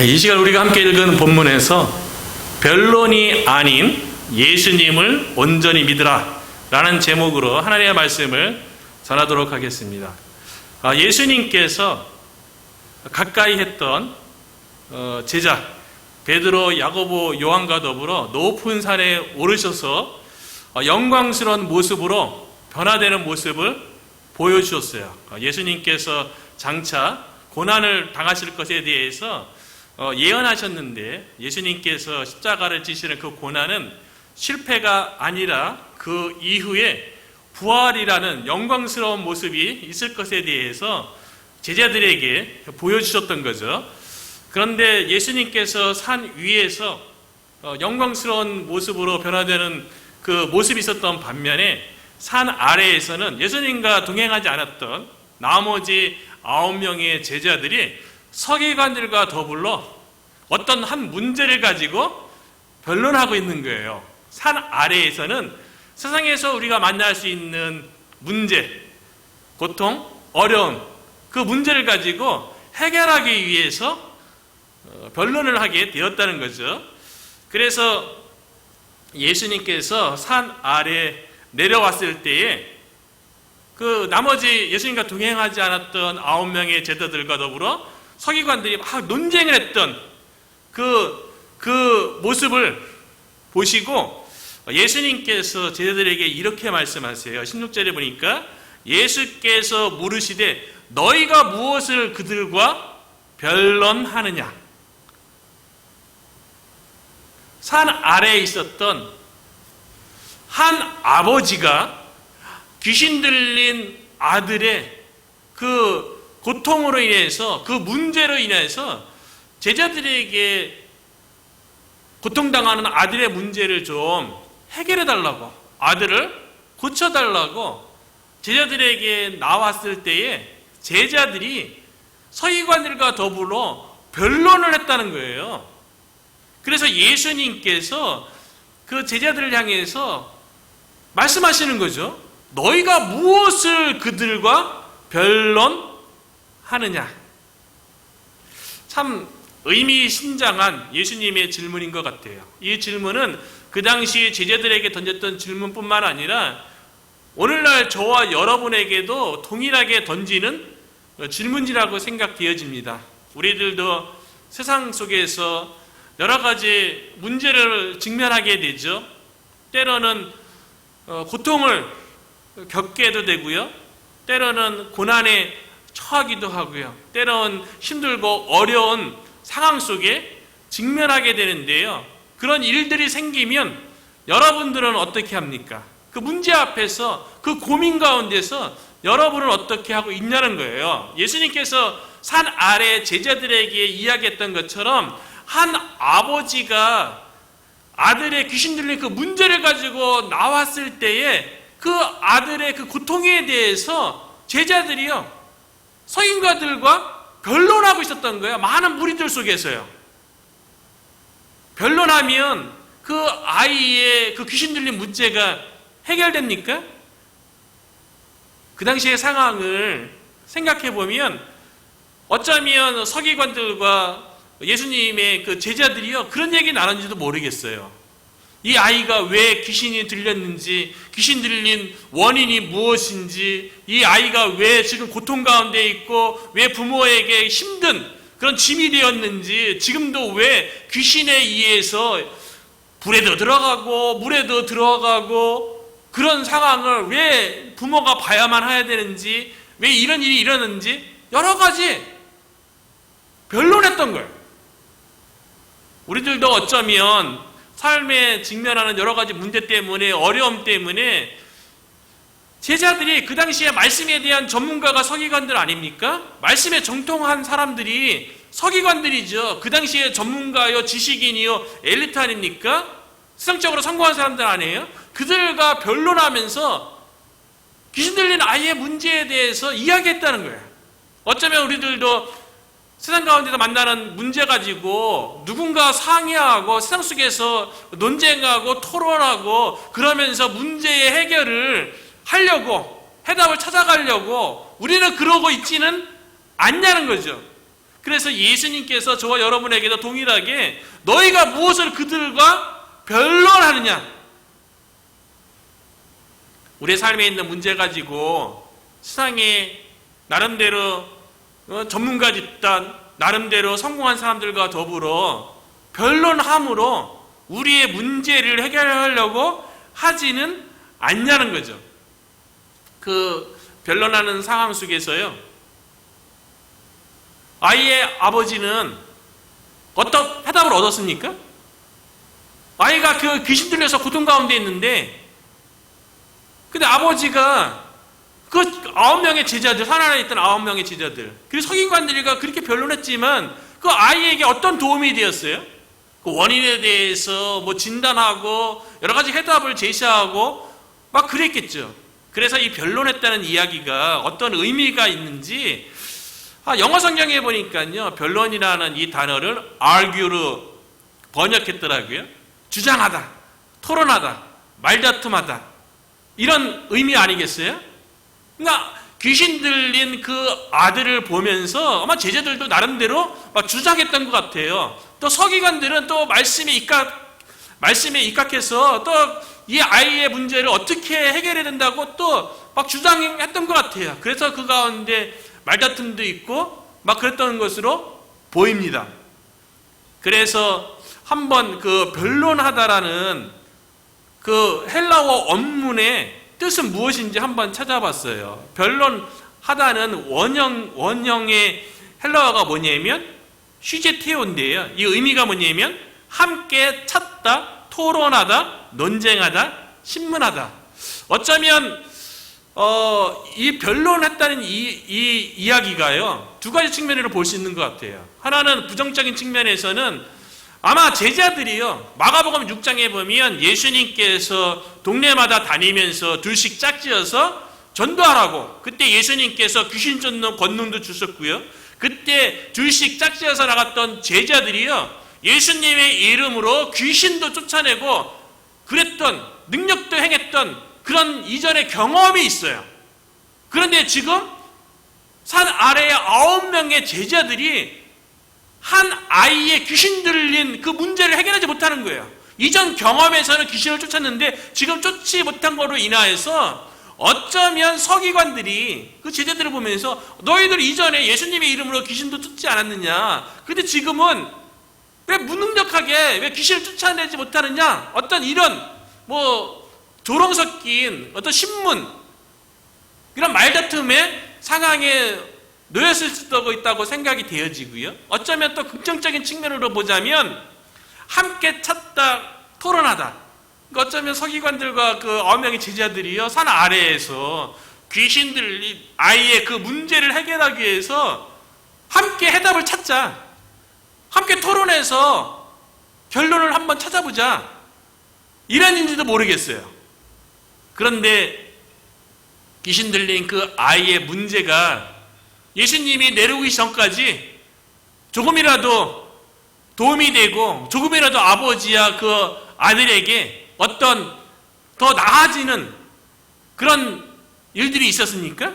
이 시간 우리가 함께 읽은 본문에서 변론이 아닌 예수님을 온전히 믿으라 라는 제목으로 하나님의 말씀을 전하도록 하겠습니다. 예수님께서 가까이 했던 제자 베드로, 야고보, 요한과 더불어 높은 산에 오르셔서 영광스러운 모습으로 변화되는 모습을 보여주셨어요. 예수님께서 장차 고난을 당하실 것에 대해서 예언하셨는데, 예수님께서 십자가를 지시는 그 고난은 실패가 아니라 그 이후에 부활이라는 영광스러운 모습이 있을 것에 대해서 제자들에게 보여주셨던 거죠. 그런데 예수님께서 산 위에서 영광스러운 모습으로 변화되는 그 모습이 있었던 반면에 산 아래에서는 예수님과 동행하지 않았던 나머지 9명의 제자들이 서기관들과 더불어 어떤 한 문제를 가지고 변론하고 있는 거예요. 산 아래에서는 세상에서 우리가 만날 수 있는 문제, 고통, 어려움, 그 문제를 가지고 해결하기 위해서 변론을 하게 되었다는 거죠. 그래서 예수님께서 산 아래 내려왔을 때에 그 나머지 예수님과 동행하지 않았던 9명의 제자들과 더불어 서기관들이 막 논쟁을 했던 그 모습을 보시고 예수님께서 제자들에게 이렇게 말씀하세요. 16절에 보니까 예수께서 물으시되 너희가 무엇을 그들과 변론하느냐. 산 아래에 있었던 한 아버지가 귀신 들린 아들의 그 고통으로 인해서, 그 문제로 인해서 제자들에게 고통당하는 아들의 문제를 좀 해결해달라고, 아들을 고쳐달라고 제자들에게 나왔을 때에 제자들이 서기관들과 더불어 변론을 했다는 거예요. 그래서 예수님께서 그 제자들을 향해서 말씀하시는 거죠. 너희가 무엇을 그들과 변론하느냐. 참 의미심장한 예수님의 질문인 것 같아요. 이 질문은 그 당시 제자들에게 던졌던 질문뿐만 아니라 오늘날 저와 여러분에게도 동일하게 던지는 질문이라고 생각되어집니다. 우리들도 세상 속에서 여러 가지 문제를 직면하게 되죠. 때로는 고통을 겪게도 되고요. 때로는 고난에 처하기도 하고요. 때로는 힘들고 어려운 상황 속에 직면하게 되는데요. 그런 일들이 생기면 여러분들은 어떻게 합니까? 그 문제 앞에서, 그 고민 가운데서 여러분은 어떻게 하고 있냐는 거예요. 예수님께서 산 아래 제자들에게 이야기했던 것처럼 한 아버지가 아들의 귀신 들린 그 문제를 가지고 나왔을 때에 그 아들의 그 고통에 대해서 제자들이요, 서기관들과 변론하고 있었던 거예요. 많은 무리들 속에서요. 변론하면 그 아이의 그 귀신 들린 문제가 해결됩니까? 그 당시의 상황을 생각해 보면 어쩌면 서기관들과 예수님의 그 제자들이요, 그런 얘기 나눴는지도 모르겠어요. 이 아이가 왜 귀신이 들렸는지, 귀신 들린 원인이 무엇인지, 이 아이가 왜 지금 고통 가운데 있고 왜 부모에게 힘든 그런 짐이 되었는지, 지금도 왜 귀신에 의해서 불에도 들어가고 물에도 들어가고 그런 상황을 왜 부모가 봐야만 해야 되는지, 왜 이런 일이 일어났는지 여러 가지 변론했던 거예요. 우리들도 어쩌면 삶에 직면하는 여러 가지 문제 때문에, 어려움 때문에 제자들이 그 당시에 말씀에 대한 전문가가 서기관들 아닙니까? 말씀에 정통한 사람들이 서기관들이죠. 그 당시에 전문가요, 지식인이요, 엘리트 아닙니까? 세상적으로 성공한 사람들 아니에요? 그들과 변론하면서 귀신 들린 아이의 문제에 대해서 이야기했다는 거예요. 어쩌면 우리들도 세상 가운데서 만나는 문제 가지고 누군가 상의하고 세상 속에서 논쟁하고 토론하고 그러면서 문제의 해결을 하려고, 해답을 찾아가려고 우리는 그러고 있지는 않냐는 거죠. 그래서 예수님께서 저와 여러분에게도 동일하게 너희가 무엇을 그들과 변론하느냐, 우리의 삶에 있는 문제 가지고 세상에 나름대로 전문가 집단, 나름대로 성공한 사람들과 더불어 변론함으로 우리의 문제를 해결하려고 하지는 않냐는 거죠. 그 변론하는 상황 속에서요, 아이의 아버지는 어떤 해답을 얻었습니까? 아이가 그 귀신 들려서 고통 가운데 있는데, 근데 아버지가 그 9명의 제자들, 산 안에 있던 9명의 제자들, 그리고 서기관들과 그렇게 변론했지만 그 아이에게 어떤 도움이 되었어요? 그 원인에 대해서 뭐 진단하고 여러 가지 해답을 제시하고 막 그랬겠죠. 그래서 이 변론했다는 이야기가 어떤 의미가 있는지 영어 성경에 보니까요, 변론이라는 이 단어를 argue로 번역했더라고요. 주장하다, 토론하다, 말다툼하다, 이런 의미 아니겠어요? 그러니까 귀신 들린 그 아들을 보면서 아마 제자들도 나름대로 막 주장했던 것 같아요. 또 서기관들은 또 말씀에 입각해서 또 이 아이의 문제를 어떻게 해결해야 된다고 또 막 주장했던 것 같아요. 그래서 그 가운데 말다툼도 있고 막 그랬던 것으로 보입니다. 그래서 한번 그 변론하다라는 그 헬라어 원문의 뜻은 무엇인지 한번 찾아봤어요. 변론하다는 원형의 헬라어가 뭐냐면 슈제테오인데요. 이 의미가 뭐냐면 함께 찾다, 토론하다, 논쟁하다, 신문하다. 어쩌면 이 변론했다는 이 이야기가요, 두 가지 측면으로 볼 수 있는 것 같아요. 하나는 부정적인 측면에서는 아마 제자들이요, 마가복음 6장에 보면 예수님께서 동네마다 다니면서 둘씩 짝지어서 전도하라고, 그때 예수님께서 귀신 쫓는 권능도 주셨고요, 그때 둘씩 짝지어서 나갔던 제자들이요, 예수님의 이름으로 귀신도 쫓아내고 그랬던, 능력도 행했던 그런 이전의 경험이 있어요. 그런데 지금 산 아래에 9명의 제자들이 한 아이의 귀신 들린 그 문제를 해결하지 못하는 거예요. 이전 경험에서는 귀신을 쫓았는데 지금 쫓지 못한 거로 인하여서 어쩌면 서기관들이 그 제자들을 보면서 너희들 이전에 예수님의 이름으로 귀신도 쫓지 않았느냐, 근데 지금은 왜 무능력하게 왜 귀신을 쫓아내지 못하느냐, 어떤 이런 뭐 조롱 섞인 어떤 신문, 이런 말다툼의 상황에 놓였을 수도 있다고 생각이 되어지고요. 어쩌면 또 긍정적인 측면으로 보자면 함께 찾다, 토론하다. 어쩌면 서기관들과 그 9명의 제자들이요, 산 아래에서 귀신 들린 아이의 그 문제를 해결하기 위해서 함께 해답을 찾자, 함께 토론해서 결론을 한번 찾아보자, 이랬는지도 모르겠어요. 그런데 귀신 들린 그 아이의 문제가 예수님이 내려오기 전까지 조금이라도 도움이 되고 조금이라도 아버지와 그 아들에게 어떤 더 나아지는 그런 일들이 있었습니까?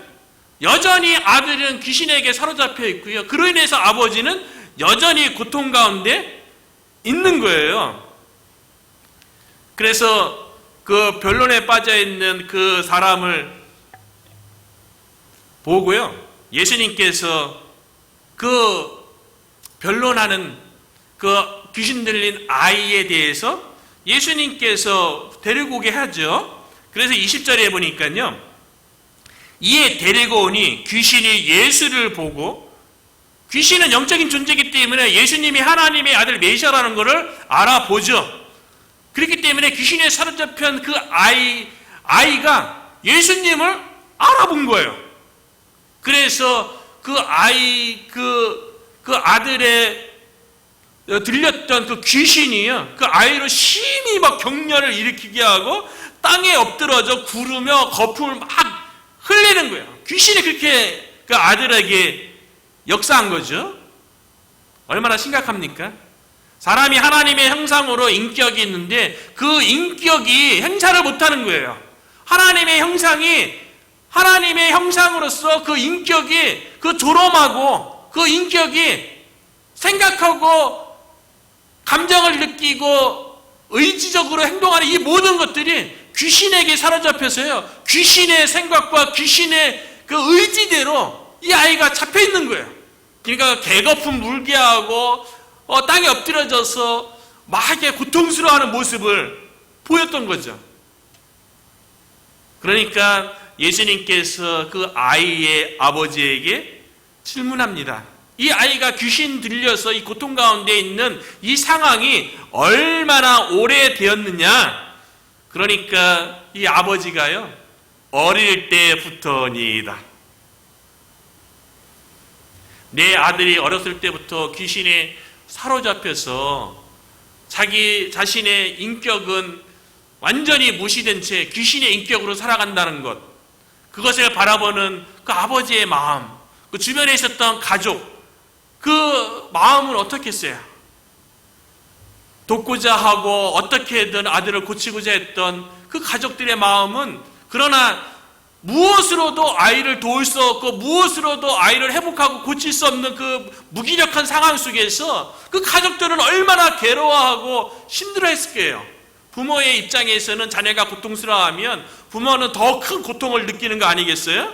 여전히 아들은 귀신에게 사로잡혀 있고요, 그로 인해서 아버지는 여전히 고통 가운데 있는 거예요. 그래서 그 변론에 빠져 있는 그 사람을 보고요, 예수님께서 그 변론하는 그 귀신 들린 아이에 대해서 예수님께서 데리고 오게 하죠. 그래서 20절에 보니까요, 이에 데리고 오니 귀신이 예수를 보고, 귀신은 영적인 존재이기 때문에 예수님이 하나님의 아들 메시아라는 것을 알아보죠. 그렇기 때문에 귀신에 사로잡힌 그 아이가 예수님을 알아본 거예요. 그래서 그 아들의 들렸던 그 귀신이요, 그 아이로 심히 막 경련을 일으키게 하고 땅에 엎드러져 구르며 거품을 막 흘리는 거예요. 귀신이 그렇게 그 아들에게 역사한 거죠. 얼마나 심각합니까? 사람이 하나님의 형상으로 인격이 있는데 그 인격이 행사를 못하는 거예요. 하나님의 형상으로서 그 인격이 그 조롱하고 그 인격이 생각하고 감정을 느끼고 의지적으로 행동하는 이 모든 것들이 귀신에게 사로잡혀서요, 귀신의 생각과 귀신의 그 의지대로 이 아이가 잡혀 있는 거예요. 그러니까 개거품 물게 하고 땅에 엎드려져서 막 이렇게 고통스러워하는 모습을 보였던 거죠. 그러니까 예수님께서 그 아이의 아버지에게 질문합니다. 이 아이가 귀신 들려서 이 고통 가운데 있는 이 상황이 얼마나 오래되었느냐? 그러니까 이 아버지가요, 어릴 때부터니이다. 내 아들이 어렸을 때부터 귀신에 사로잡혀서 자기 자신의 인격은 완전히 무시된 채 귀신의 인격으로 살아간다는 것, 그것을 바라보는 그 아버지의 마음, 그 주변에 있었던 가족, 그 마음은 어떻겠어요? 돕고자 하고 어떻게든 아들을 고치고자 했던 그 가족들의 마음은, 그러나 무엇으로도 아이를 도울 수 없고 무엇으로도 아이를 회복하고 고칠 수 없는 그 무기력한 상황 속에서 그 가족들은 얼마나 괴로워하고 힘들어했을 거예요. 부모의 입장에서는 자녀가 고통스러워하면 부모는 더 큰 고통을 느끼는 거 아니겠어요?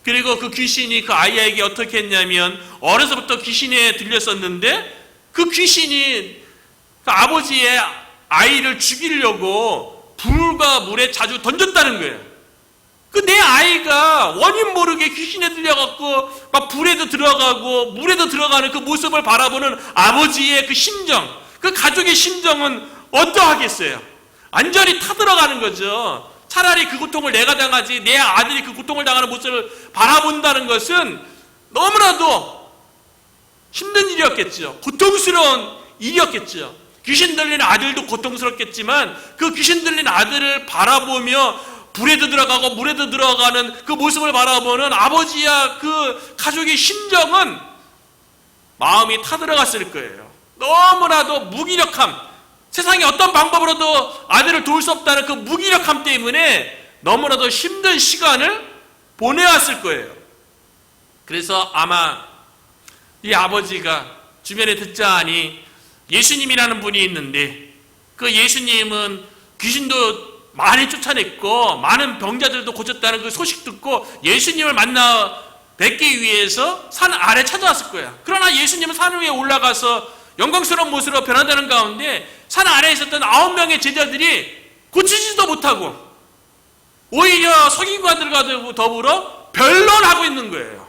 그리고 그 귀신이 그 아이에게 어떻게 했냐면, 어려서부터 귀신에 들렸었는데 그 귀신이 그 아버지의 아이를 죽이려고 불과 물에 자주 던졌다는 거예요. 그 내 아이가 원인 모르게 귀신에 들려갖고 막 불에도 들어가고 물에도 들어가는 그 모습을 바라보는 아버지의 그 심정, 그 가족의 심정은 어떠하겠어요? 완전히 타들어가는 거죠. 차라리 그 고통을 내가 당하지, 내 아들이 그 고통을 당하는 모습을 바라본다는 것은 너무나도 힘든 일이었겠죠. 고통스러운 일이었겠죠. 귀신 들린 아들도 고통스럽겠지만 그 귀신 들린 아들을 바라보며 불에도 들어가고 물에도 들어가는 그 모습을 바라보는 아버지와 그 가족의 심정은 마음이 타들어갔을 거예요. 너무나도 무기력함, 세상에 어떤 방법으로도 아들을 도울 수 없다는 그 무기력함 때문에 너무나도 힘든 시간을 보내왔을 거예요. 그래서 아마 이 아버지가 주변에 듣자 하니 예수님이라는 분이 있는데, 그 예수님은 귀신도 많이 쫓아냈고 많은 병자들도 고쳤다는 그 소식 듣고 예수님을 만나 뵙기 위해서 산 아래 찾아왔을 거예요. 그러나 예수님은 산 위에 올라가서 영광스러운 모습으로 변화되는 가운데 산 아래에 있었던 9명의 제자들이 고치지도 못하고 오히려 서기관들과 더불어 변론하고 있는 거예요.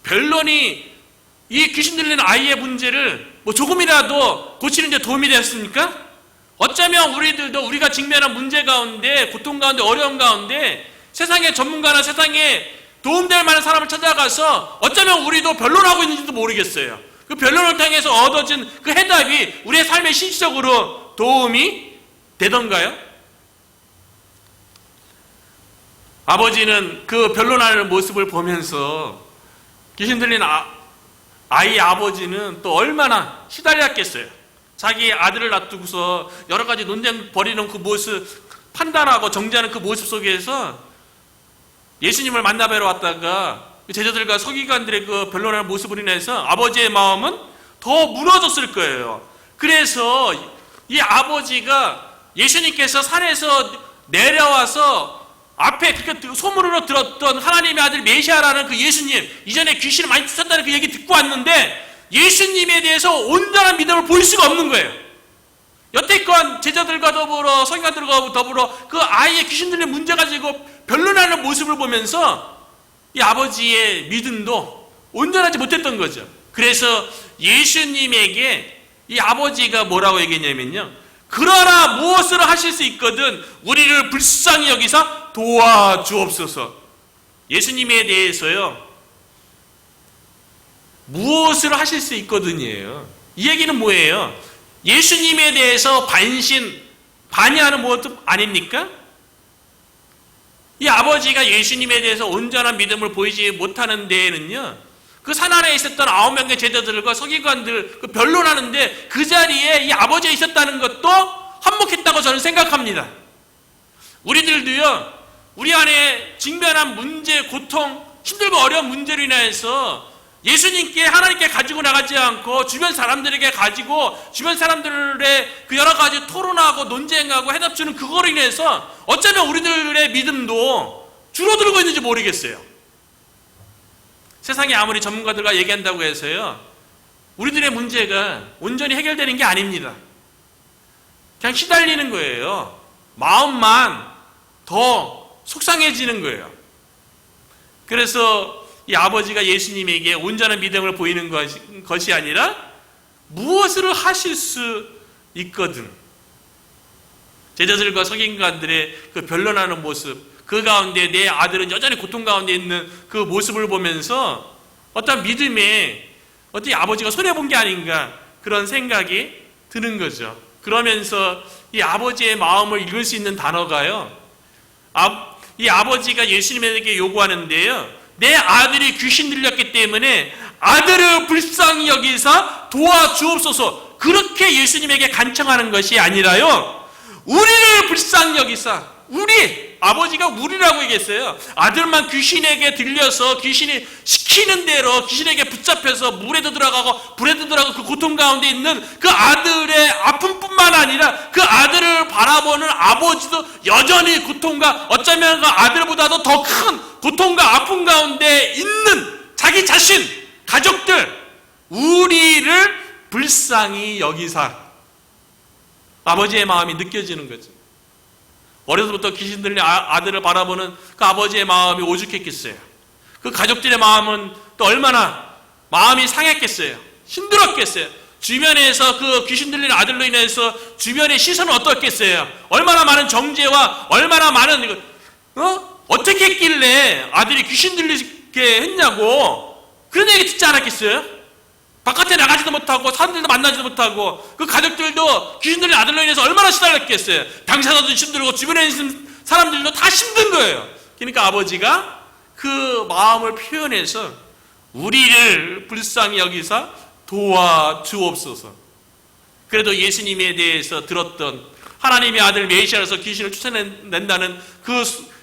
변론이 이 귀신 들리는 아이의 문제를 뭐 조금이라도 고치는 데 도움이 되었습니까? 어쩌면 우리들도 우리가 직면한 문제 가운데, 고통 가운데, 어려움 가운데 세상의 전문가나 세상에 도움될 만한 사람을 찾아가서 어쩌면 우리도 변론하고 있는지도 모르겠어요. 그 변론을 통해서 얻어진 그 해답이 우리의 삶에 실질적으로 도움이 되던가요? 아버지는 그 변론하는 모습을 보면서 귀신 들린 아이의 아버지는 또 얼마나 시달렸겠어요. 자기 아들을 놔두고서 여러 가지 논쟁 벌이는 그 모습, 판단하고 정죄하는 그 모습 속에서 예수님을 만나뵈러 왔다가 제자들과 서기관들의 그 변론하는 모습으로 인해서 아버지의 마음은 더 무너졌을 거예요. 그래서 이 아버지가 예수님께서 산에서 내려와서 앞에 소문으로 들었던 하나님의 아들 메시아라는 그 예수님, 이전에 귀신을 많이 쫓았다는 그 얘기 듣고 왔는데 예수님에 대해서 온전한 믿음을 보일 수가 없는 거예요. 여태껏 제자들과 더불어 서기관들과 더불어 그 아이의 귀신 들린 문제 가지고 변론하는 모습을 보면서 이 아버지의 믿음도 온전하지 못했던 거죠. 그래서 예수님에게 이 아버지가 뭐라고 얘기했냐면요, 그러나 무엇을 하실 수 있거든 우리를 불쌍히 여기서 도와주옵소서. 예수님에 대해서요, 무엇을 하실 수 있거든이에요. 이 얘기는 뭐예요? 예수님에 대해서 반의하는 모습 아닙니까? 이 아버지가 예수님에 대해서 온전한 믿음을 보이지 못하는 데에는요, 그 산 아래에 있었던 9명의 제자들과 서기관들 그 변론하는데 그 자리에 이 아버지가 있었다는 것도 한몫했다고 저는 생각합니다. 우리들도요, 우리 안에 직면한 문제, 고통, 힘들고 어려운 문제로 인해서 예수님께 하나님께 가지고 나가지 않고 주변 사람들에게 가지고 주변 사람들의 그 여러 가지 토론하고 논쟁하고 해답 주는 그거로 인해서 어쩌면 우리들의 믿음도 줄어들고 있는지 모르겠어요. 세상에 아무리 전문가들과 얘기한다고 해서요, 우리들의 문제가 온전히 해결되는 게 아닙니다. 그냥 시달리는 거예요. 마음만 더 속상해지는 거예요. 그래서 이 아버지가 예수님에게 온전한 믿음을 보이는 것이 아니라 무엇을 하실 수 있거든. 제자들과 서기관들의 그 변론하는 모습, 그 가운데 내 아들은 여전히 고통 가운데 있는 그 모습을 보면서 어떤 믿음에 어떻게 아버지가 손해본 게 아닌가 그런 생각이 드는 거죠. 그러면서 이 아버지의 마음을 읽을 수 있는 단어가요, 이 아버지가 예수님에게 요구하는데요, 내 아들이 귀신 들렸기 때문에 아들을 불쌍히 여기사 도와주옵소서, 그렇게 예수님에게 간청하는 것이 아니라요, 우리를 불쌍히 여기사, 아버지가 우리라고 얘기했어요. 아들만 귀신에게 들려서 귀신이 시키는 대로 귀신에게 붙잡혀서 물에도 들어가고 불에도 들어가고 그 고통 가운데 있는 그 아들의 아픔뿐만 아니라 그 아들을 바라보는 아버지도 여전히 고통과 어쩌면 그 아들보다도 더 큰 고통과 아픔 가운데 있는 자기 자신, 가족들, 우리를 불쌍히 여기사. 아버지의 마음이 느껴지는 거죠. 어려서부터 귀신 들린 아들을 바라보는 그 아버지의 마음이 오죽했겠어요. 그 가족들의 마음은 또 얼마나 마음이 상했겠어요. 힘들었겠어요. 주변에서 그 귀신 들린 아들로 인해서 주변의 시선은 어떻겠어요. 얼마나 많은 정죄와 얼마나 많은 어떻게 했길래 아들이 귀신 들리게 했냐고 그런 얘기 듣지 않았겠어요? 바깥에 나가지도 못하고 사람들도 만나지도 못하고 그 가족들도 귀신 들린 아들로 인해서 얼마나 시달렸겠어요. 당사자도 힘들고 주변에 있는 사람들도 다 힘든 거예요. 그러니까 아버지가 그 마음을 표현해서 우리를 불쌍히 여기사 도와주옵소서. 그래도 예수님에 대해서 들었던 하나님의 아들 메시아로서 귀신을 쫓아낸다는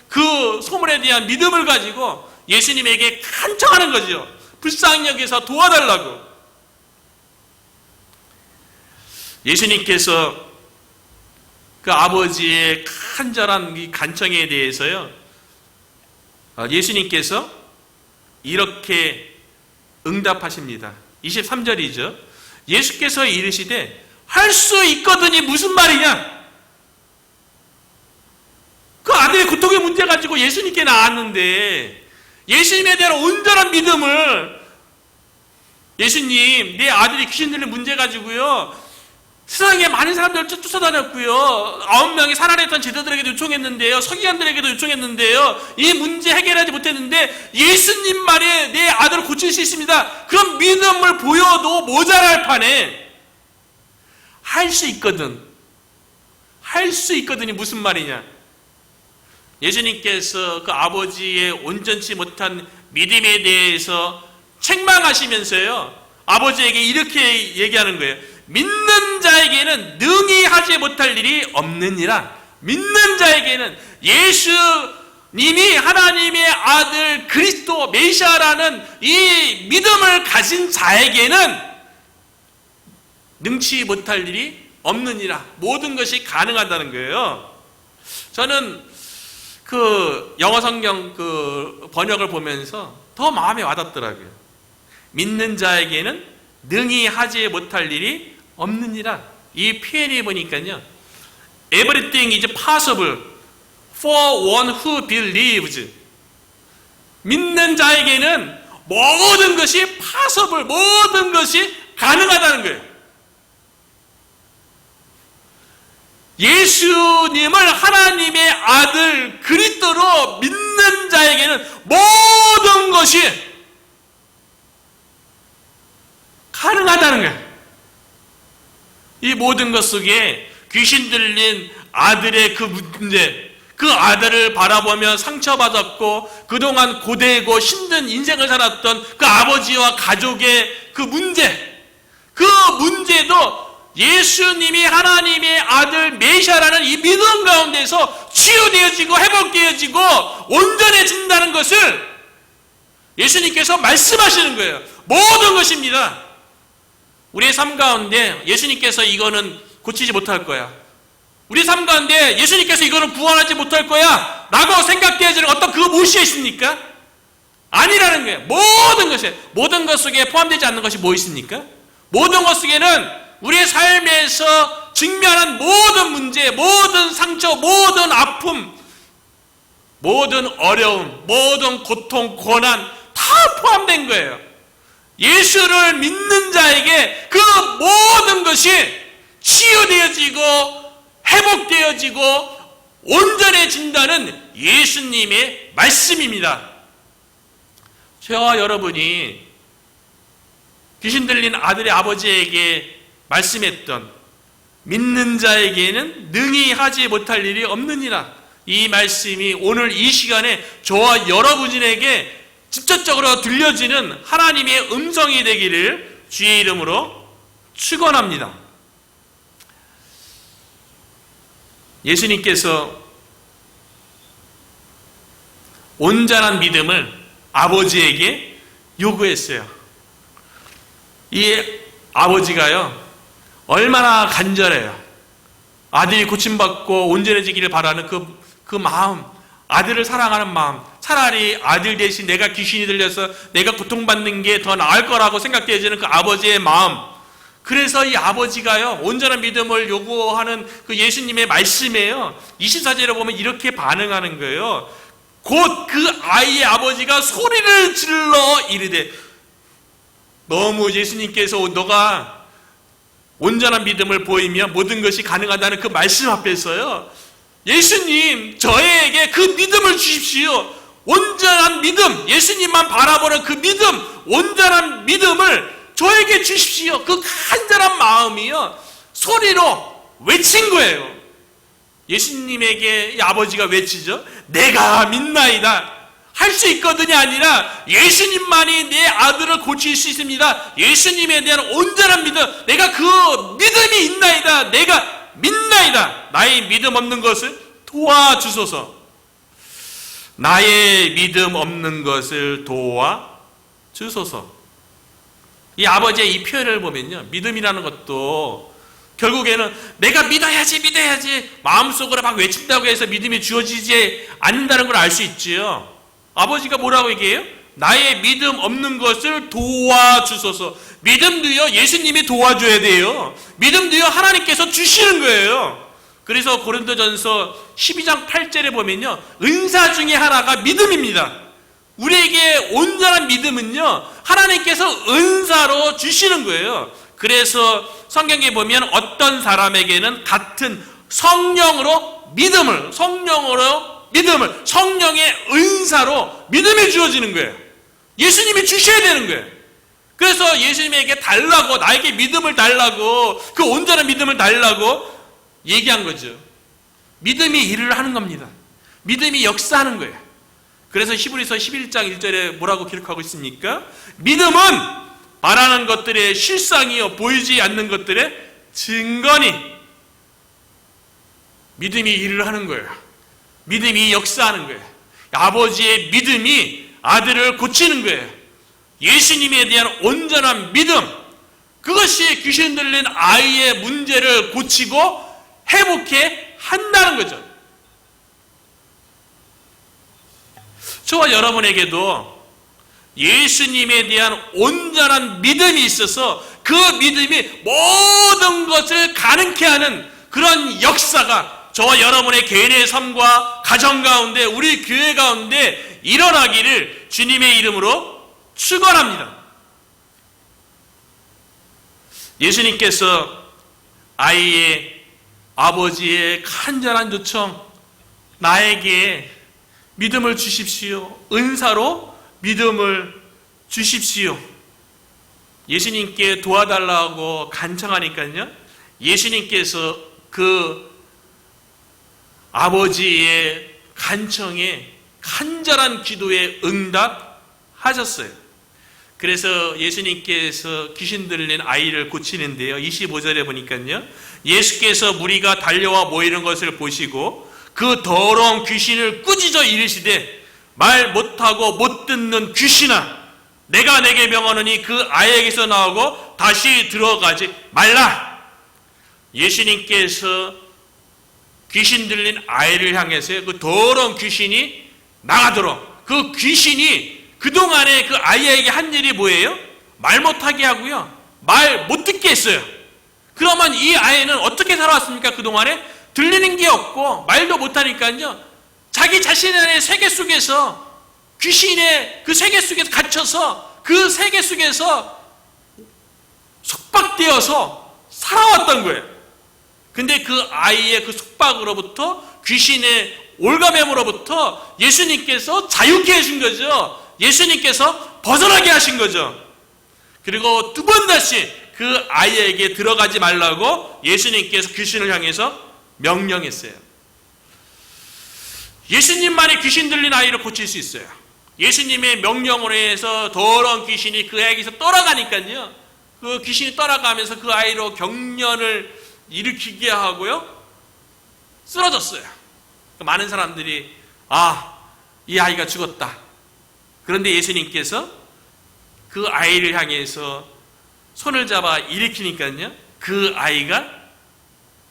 그 소문에 대한 믿음을 가지고 예수님에게 간청하는 거죠. 불쌍히 여기사 도와달라고. 예수님께서 그 아버지의 간절한 이 간청에 대해서요, 예수님께서 이렇게 응답하십니다. 23절이죠. 예수께서 이르시되 할 수 있거든이 무슨 말이냐? 그 아들의 고통의 문제 가지고 예수님께 나왔는데 예수님에 대한 온전한 믿음을, 예수님 내 아들이 귀신 들린 문제 가지고요 세상에 많은 사람들을 쫓아다녔고요. 9명이 살아냈던 제자들에게도 요청했는데요. 서기관들에게도 요청했는데요. 이 문제 해결하지 못했는데 예수님 말에 내 아들을 고칠 수 있습니다. 그런 믿음을 보여도 모자랄 판에 할 수 있거든. 할 수 있거든이 무슨 말이냐. 예수님께서 그 아버지의 온전치 못한 믿음에 대해서 책망하시면서요. 아버지에게 이렇게 얘기하는 거예요. 믿는 자에게는 능히 하지 못할 일이 없느니라. 믿는 자에게는 예수님이 하나님의 아들 그리스도 메시아라는 이 믿음을 가진 자에게는 능치 못할 일이 없느니라. 모든 것이 가능하다는 거예요. 저는 그 영어 성경 그 번역을 보면서 더 마음에 와닿더라고요. 믿는 자에게는 능히 하지 못할 일이 없느니라. 이 표현이 보니까요, Everything is possible for one who believes. 믿는 자에게는 모든 것이 possible, 모든 것이 가능하다는 거예요. 예수님을 하나님의 아들 그리스도로 믿는 자에게는 모든 것이 가능하다는 거예요. 이 모든 것 속에 귀신 들린 아들의 그 문제, 그 아들을 바라보며 상처받았고 그동안 고되고 힘든 인생을 살았던 그 아버지와 가족의 그 문제, 그 문제도 예수님이 하나님의 아들 메시아라는 이 믿음 가운데서 치유되어지고 회복되어지고 온전해진다는 것을 예수님께서 말씀하시는 거예요. 모든 것입니다. 우리의 삶 가운데 예수님께서 이거는 고치지 못할 거야, 우리 삶 가운데 예수님께서 이거는 구원하지 못할 거야 라고 생각되어지는 어떤 그 무엇이 있습니까? 아니라는 거예요. 모든 것 속에 포함되지 않는 것이 뭐 있습니까? 모든 것 속에는 우리의 삶에서 직면한 모든 문제, 모든 상처, 모든 아픔, 모든 어려움, 모든 고통, 고난 다 포함된 거예요. 예수를 믿는 자에게 그 모든 것이 치유되어지고 회복되어지고 온전해진다는 예수님의 말씀입니다. 저와 여러분이 귀신 들린 아들의 아버지에게 말씀했던 믿는 자에게는 능히 하지 못할 일이 없느니라, 이 말씀이 오늘 이 시간에 저와 여러분에게 직접적으로 들려지는 하나님의 음성이 되기를 주의 이름으로 축원합니다. 예수님께서 온전한 믿음을 아버지에게 요구했어요. 이 아버지가요, 얼마나 간절해요. 아들이 고침받고 온전해지기를 바라는 그 마음, 아들을 사랑하는 마음, 차라리 아들 대신 내가 귀신이 들려서 내가 고통받는 게 더 나을 거라고 생각되어지는 그 아버지의 마음, 그래서 이 아버지가요, 온전한 믿음을 요구하는 그 예수님의 말씀에요, 24절에 보면 이렇게 반응하는 거예요. 곧 그 아이의 아버지가 소리를 질러 이르되, 너무 예수님께서 너가 온전한 믿음을 보이며 모든 것이 가능하다는 그 말씀 앞에서요, 예수님 저에게 그 믿음을 주십시오. 온전한 믿음, 예수님만 바라보는 그 믿음, 온전한 믿음을 저에게 주십시오. 그 간절한 마음이요, 소리로 외친 거예요. 예수님에게 이 아버지가 외치죠. 내가 믿나이다. 할 수 있거든이 아니라 예수님만이 내 아들을 고칠 수 있습니다. 예수님에 대한 온전한 믿음, 내가 그 믿음이 있나이다. 내가 믿나이다. 나의 믿음 없는 것을 도와주소서. 나의 믿음 없는 것을 도와주소서. 이 아버지의 이 표현을 보면요, 믿음이라는 것도 결국에는 내가 믿어야지 마음속으로 막 외친다고 해서 믿음이 주어지지 않는다는 걸 알 수 있지요. 아버지가 뭐라고 얘기해요? 나의 믿음 없는 것을 도와주소서. 믿음도요, 예수님이 도와줘야 돼요. 믿음도요, 하나님께서 주시는 거예요. 그래서 고린도전서 12장 8절에 보면요, 은사 중에 하나가 믿음입니다. 우리에게 온전한 믿음은요, 하나님께서 은사로 주시는 거예요. 그래서 성경에 보면 어떤 사람에게는 같은 성령의 은사로 믿음이 주어지는 거예요. 예수님이 주셔야 되는 거예요. 그래서 예수님에게 달라고, 나에게 믿음을 달라고, 그 온전한 믿음을 달라고 얘기한 거죠. 믿음이 일을 하는 겁니다. 믿음이 역사하는 거예요. 그래서 히브리서 11장 1절에 뭐라고 기록하고 있습니까? 믿음은 바라는 것들의 실상이요, 보이지 않는 것들의 증거니. 믿음이 일을 하는 거예요. 믿음이 역사하는 거예요. 아버지의 믿음이 아들을 고치는 거예요. 예수님에 대한 온전한 믿음, 그것이 귀신 들린 아이의 문제를 고치고 회복해 한다는 거죠. 저와 여러분에게도 예수님에 대한 온전한 믿음이 있어서 그 믿음이 모든 것을 가능케 하는 그런 역사가 저와 여러분의 개인의 삶과 가정 가운데, 우리 교회 가운데 일어나기를 주님의 이름으로 축원합니다. 예수님께서 아이의 아버지의 간절한 요청, 나에게 믿음을 주십시오. 은사로 믿음을 주십시오. 예수님께 도와달라고 간청하니까요, 예수님께서 그 아버지의 간청에, 간절한 기도에 응답하셨어요. 그래서 예수님께서 귀신 들린 아이를 고치는데요, 25절에 보니까요, 예수께서 무리가 달려와 모이는 것을 보시고 그 더러운 귀신을 꾸짖어 이르시되 말 못하고 못 듣는 귀신아, 내가 내게 명하노니 그 아이에게서 나오고 다시 들어가지 말라. 예수님께서 귀신 들린 아이를 향해서 그 더러운 귀신이 나가도록, 그 귀신이 그동안에 그 아이에게 한 일이 뭐예요? 말 못하게 하고요, 말 못 듣게 했어요. 그러면 이 아이는 어떻게 살아왔습니까? 그동안에 들리는 게 없고 말도 못하니까요, 자기 자신의 세계 속에서, 귀신의 그 세계 속에서 갇혀서 그 세계 속에서 속박되어서 살아왔던 거예요. 근데 그 아이의 그 속박으로부터, 귀신의 올가매으로부터 예수님께서 자유케 하신 거죠. 예수님께서 벗어나게 하신 거죠. 그리고 두 번 다시 그 아이에게 들어가지 말라고 예수님께서 귀신을 향해서 명령했어요. 예수님만이 귀신 들린 아이를 고칠 수 있어요. 예수님의 명령으로 해서 더러운 귀신이 그 아이에게서 떠나가니까요, 그 귀신이 떠나가면서 그 아이로 경련을 일으키게 하고요, 쓰러졌어요. 많은 사람들이 이 아이가 죽었다. 그런데 예수님께서 그 아이를 향해서 손을 잡아 일으키니까요, 그 아이가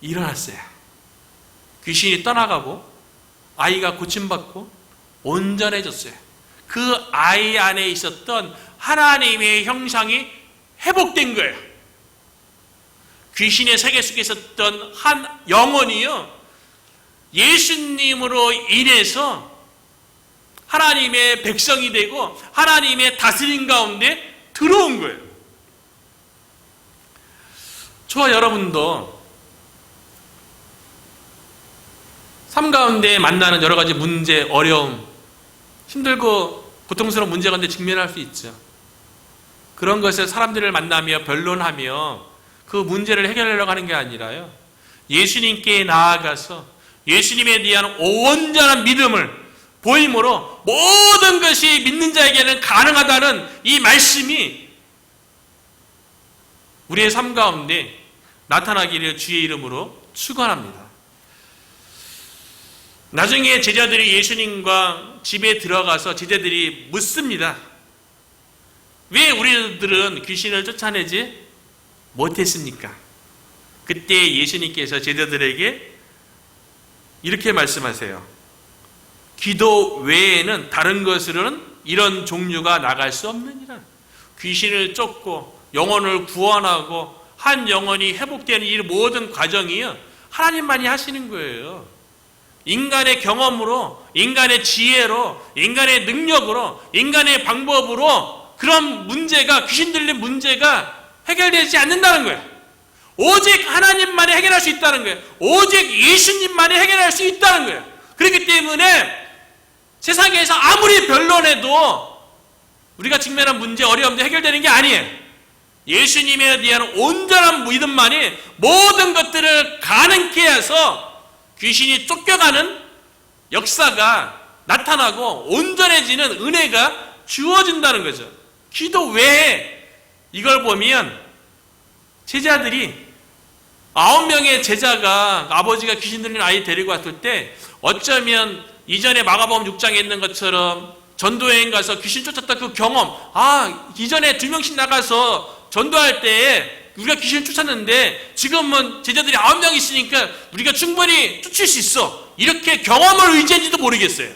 일어났어요. 귀신이 떠나가고 아이가 고침받고 온전해졌어요. 그 아이 안에 있었던 하나님의 형상이 회복된 거예요. 귀신의 세계 속에 있었던 한 영혼이요, 예수님으로 인해서 하나님의 백성이 되고 하나님의 다스림 가운데 들어온 거예요. 저와 여러분도 삶 가운데 만나는 여러 가지 문제, 어려움, 힘들고 고통스러운 문제 가운데 직면할 수 있죠. 그런 것을 사람들을 만나며 변론하며 그 문제를 해결하려고 하는 게 아니라요, 예수님께 나아가서 예수님에 대한 온전한 믿음을 보임으로 모든 것이 믿는 자에게는 가능하다는 이 말씀이 우리의 삶 가운데 나타나기를 주의 이름으로 축원합니다. 나중에 제자들이 예수님과 집에 들어가서 제자들이 묻습니다. 왜 우리들은 귀신을 쫓아내지 못했습니까? 그때 예수님께서 제자들에게 이렇게 말씀하세요. 기도 외에는 다른 것으로는 이런 종류가 나갈 수 없느니라. 귀신을 쫓고 영혼을 구원하고 한 영혼이 회복되는 이 모든 과정이요, 하나님만이 하시는 거예요. 인간의 경험으로, 인간의 지혜로, 인간의 능력으로, 인간의 방법으로 그런 문제가, 귀신 들린 문제가 해결되지 않는다는 거예요. 오직 하나님만이 해결할 수 있다는 거예요. 오직 예수님만이 해결할 수 있다는 거예요. 그렇기 때문에 세상에서 아무리 변론해도 우리가 직면한 문제, 어려움도 해결되는 게 아니에요. 예수님에 대한 온전한 믿음만이 모든 것들을 가능케 해서 귀신이 쫓겨가는 역사가 나타나고 온전해지는 은혜가 주어진다는 거죠. 기도 외에 이걸 보면 제자들이 9명의 제자가 아버지가 귀신 들린 아이 데리고 왔을 때 어쩌면 이전에 마가복음 6장에 있는 것처럼 전도여행 가서 귀신 쫓았던 그 경험, 이전에 2명씩 나가서 전도할 때에 우리가 귀신을 쫓았는데 지금은 제자들이 9명 있으니까 우리가 충분히 쫓을 수 있어, 이렇게 경험을 의지한지도 모르겠어요.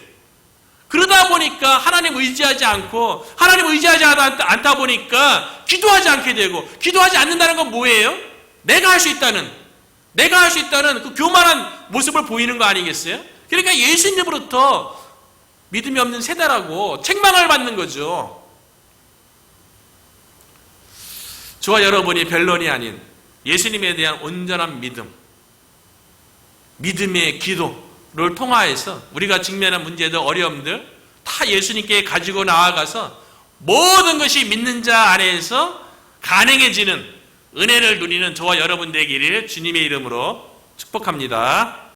그러다 보니까 하나님 의지하지 않고, 하나님 의지하지 않다 보니까 기도하지 않게 되고, 기도하지 않는다는 건 뭐예요? 내가 할 수 있다는 그 교만한 모습을 보이는 거 아니겠어요? 그러니까 예수님으로부터 믿음이 없는 세대라고 책망을 받는 거죠. 저와 여러분이 변론이 아닌 예수님에 대한 온전한 믿음, 믿음의 기도를 통하여서 우리가 직면한 문제들, 어려움들 다 예수님께 가지고 나아가서 모든 것이 믿는 자 안에서 가능해지는 은혜를 누리는 저와 여러분 되기를 주님의 이름으로 축복합니다.